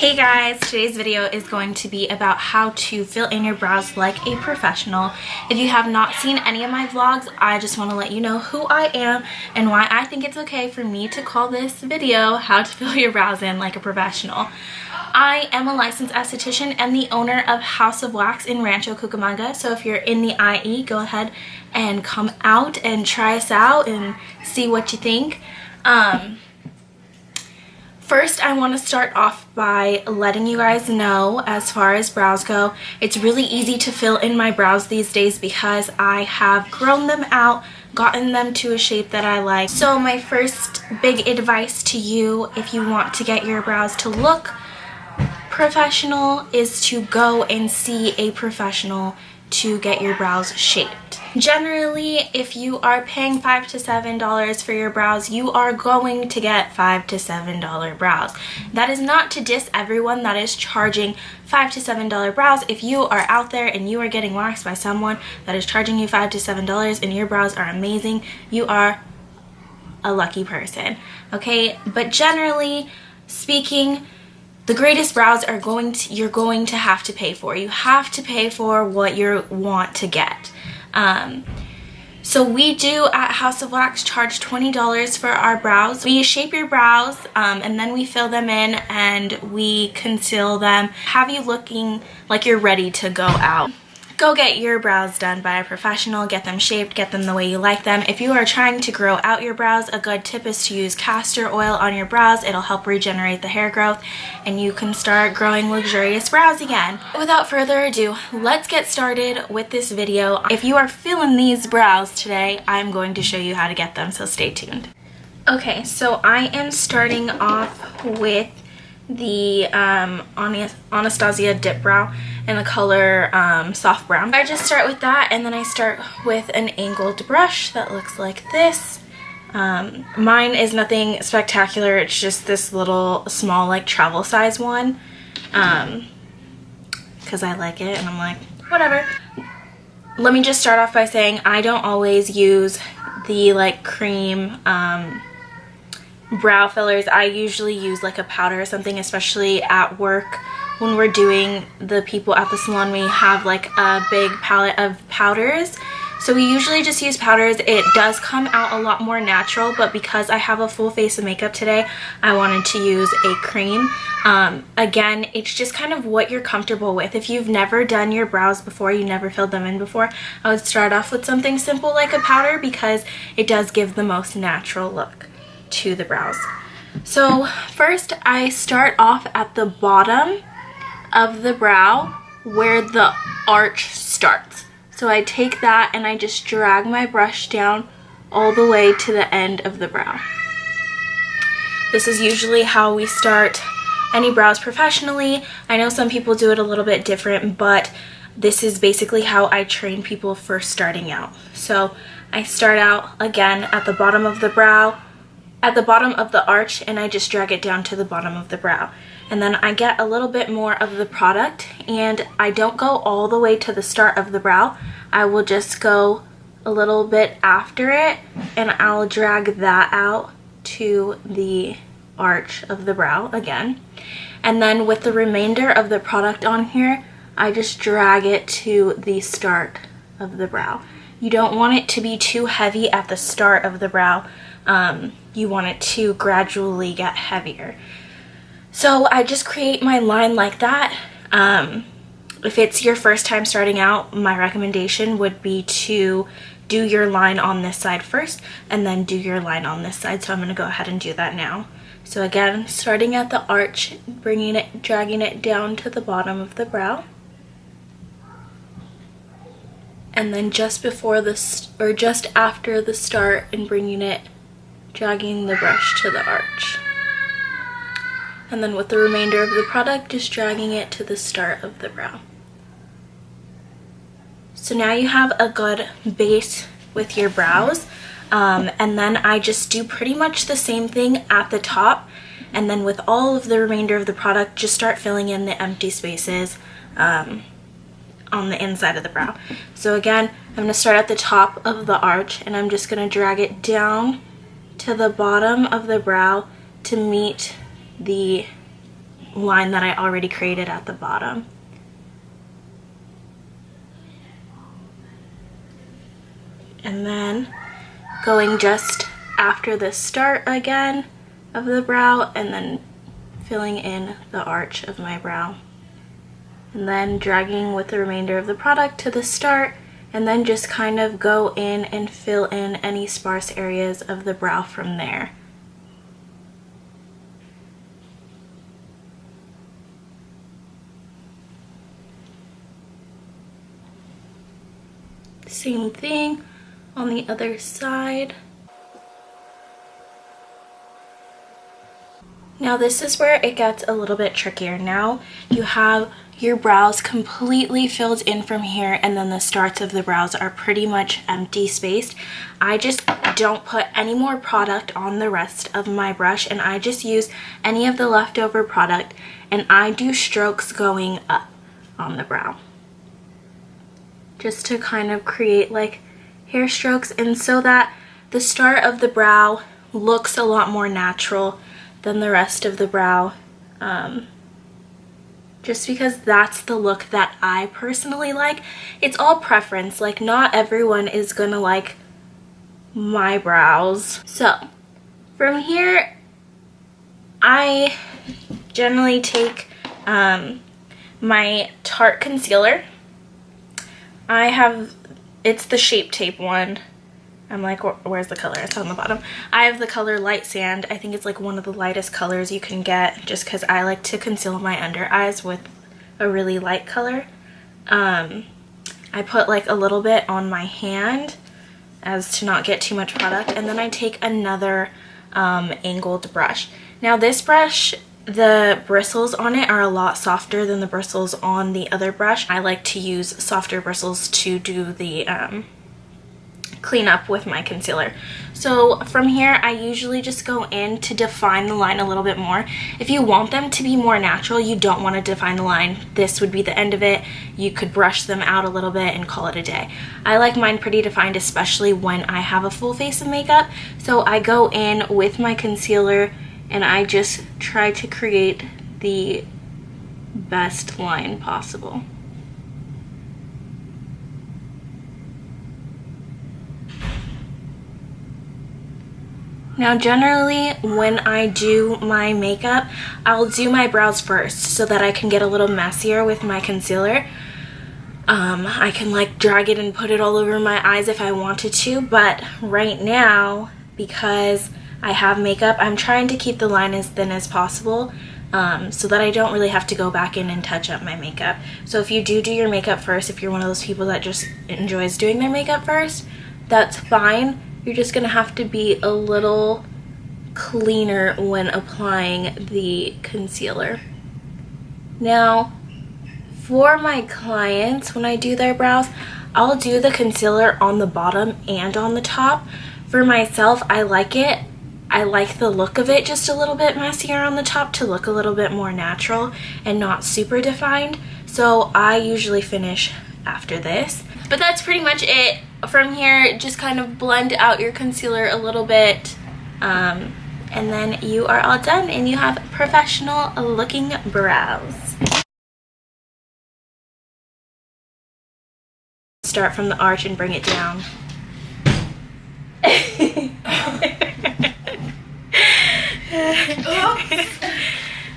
Hey guys, today's video is going to be about how to fill in your brows like a professional. If you have not seen any of my vlogs, I just want to let you know who I am and why I think it's okay for me to call this video how to fill your brows in like a professional. I am a licensed esthetician and the owner of House of Wax in Rancho Cucamonga, so if you're in the IE, go ahead and come out and try us out and see what you think. First, I want to start off by letting you guys know, as far as brows go, it's really easy to fill in my brows these days because I have grown them out, gotten them to a shape that I like. So my first big advice to you, if you want to get your brows to look professional, is to go and see a professional to get your brows shaped. Generally, if you are paying $5 to $7 for your brows, you are going to get $5 to $7 brows. That is not to diss everyone that is charging $5 to $7 brows. If you are out there and you are getting waxed by someone that is charging you $5 to $7 and your brows are amazing, you are a lucky person, okay? But generally speaking, the greatest brows are you're going to have to pay for. You have to pay for what you want to get. So we do at House of Wax charge $20 for our brows. We shape your brows and then we fill them in and we conceal them, have you looking like you're ready to go out. Go get your brows done by a professional, get them shaped, get them the way you like them. If you are trying to grow out your brows, a good tip is to use castor oil on your brows. It'll help regenerate the hair growth and you can start growing luxurious brows again. Without further ado, let's get started with this video. If you are filling these brows today, I'm going to show you how to get them, so stay tuned. Okay, so I am starting off with the Anastasia Dip Brow in the color soft brown. I just start with that and then I start with an angled brush that looks like this. Mine is nothing spectacular, it's just this little small like travel size one because I like it and I'm like, whatever. Let me just start off by saying I don't always use the like cream brow fillers. I usually use like a powder or something, especially at work when we're doing the people at the salon. We have like a big palette of powders, so we usually just use powders. It does come out a lot more natural, but because I have a full face of makeup today, I wanted to use a cream. Again, it's just kind of what you're comfortable with. If you've never done your brows before, you never filled them in before, I would start off with something simple like a powder because it does give the most natural look to the brows. So first I start off at the bottom of the brow where the arch starts. So I take that and I just drag my brush down all the way to the end of the brow. This is usually how we start any brows professionally. I know some people do it a little bit different, but this is basically how I train people first starting out. So I start out again at the bottom of the brow, at the bottom of the arch, and I just drag it down to the bottom of the brow. And then I get a little bit more of the product and I don't go all the way to the start of the brow. I will just go a little bit after it and I'll drag that out to the arch of the brow again. And then with the remainder of the product on here, I just drag it to the start of the brow. You don't want it to be too heavy at the start of the brow. You want it to gradually get heavier. So I just create my line like that. If it's your first time starting out, my recommendation would be to do your line on this side first and then do your line on this side. So I'm going to go ahead and do that now. So again, starting at the arch, dragging it down to the bottom of the brow. And then just before this, or just after the start, and dragging the brush to the arch. And then with the remainder of the product, just dragging it to the start of the brow. So now you have a good base with your brows. And then I just do pretty much the same thing at the top. And then with all of the remainder of the product, just start filling in the empty spaces on the inside of the brow. So again, I'm going to start at the top of the arch and I'm just going to drag it down to the bottom of the brow to meet the line that I already created at the bottom. And then going just after the start again of the brow, and then filling in the arch of my brow. And then dragging with the remainder of the product to the start, and then just kind of go in and fill in any sparse areas of the brow from there. Same thing on the other side. Now this is where it gets a little bit trickier. Now you have your brows completely filled in from here, and then the starts of the brows are pretty much empty spaced. I just don't put any more product on the rest of my brush, and I just use any of the leftover product, and I do strokes going up on the brow, just to kind of create like hair strokes, and so that the start of the brow looks a lot more natural than the rest of the brow, just because that's the look that I personally like. It's all preference, like not everyone is gonna like my brows. So from here I generally take my Tarte concealer. It's the Shape Tape one. I'm like, where's the color? It's on the bottom. I have the color Light Sand. I think it's like one of the lightest colors you can get, just because I like to conceal my under eyes with a really light color. I put like a little bit on my hand as to not get too much product, and then I take another angled brush. Now this brush, the bristles on it are a lot softer than the bristles on the other brush. I like to use softer bristles to do the clean up with my concealer. So from here I usually just go in to define the line a little bit more. If you want them to be more natural, you don't want to define the line, this would be the end of it. You could brush them out a little bit and call it a day. I like mine pretty defined, especially when I have a full face of makeup. So I go in with my concealer and I just try to create the best line possible. Now generally when I do my makeup, I'll do my brows first so that I can get a little messier with my concealer. I can like drag it and put it all over my eyes if I wanted to, but right now, because I have makeup, I'm trying to keep the line as thin as possible, so that I don't really have to go back in and touch up my makeup. So if you do your makeup first, if you're one of those people that just enjoys doing their makeup first, that's fine. You're just gonna have to be a little cleaner when applying the concealer. Now, for my clients, when I do their brows, I'll do the concealer on the bottom and on the top. For myself, I like it. I like the look of it just a little bit messier on the top to look a little bit more natural and not super defined. So I usually finish after this. But that's pretty much it. From here, just kind of blend out your concealer a little bit, and then you are all done and you have professional looking brows. Start from the arch and bring it down.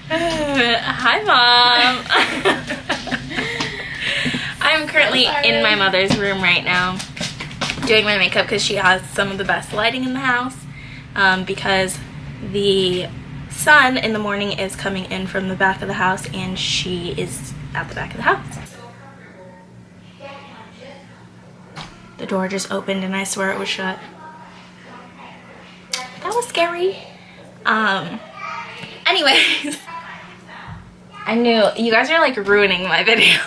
Hi, Mom. I'm currently in my mother's room right now doing my makeup because she has some of the best lighting in the house, because the sun in the morning is coming in from the back of the house and she is at the back of the house. The door just opened and I swear it was shut. That was scary. Anyways, I knew you guys are like ruining my video.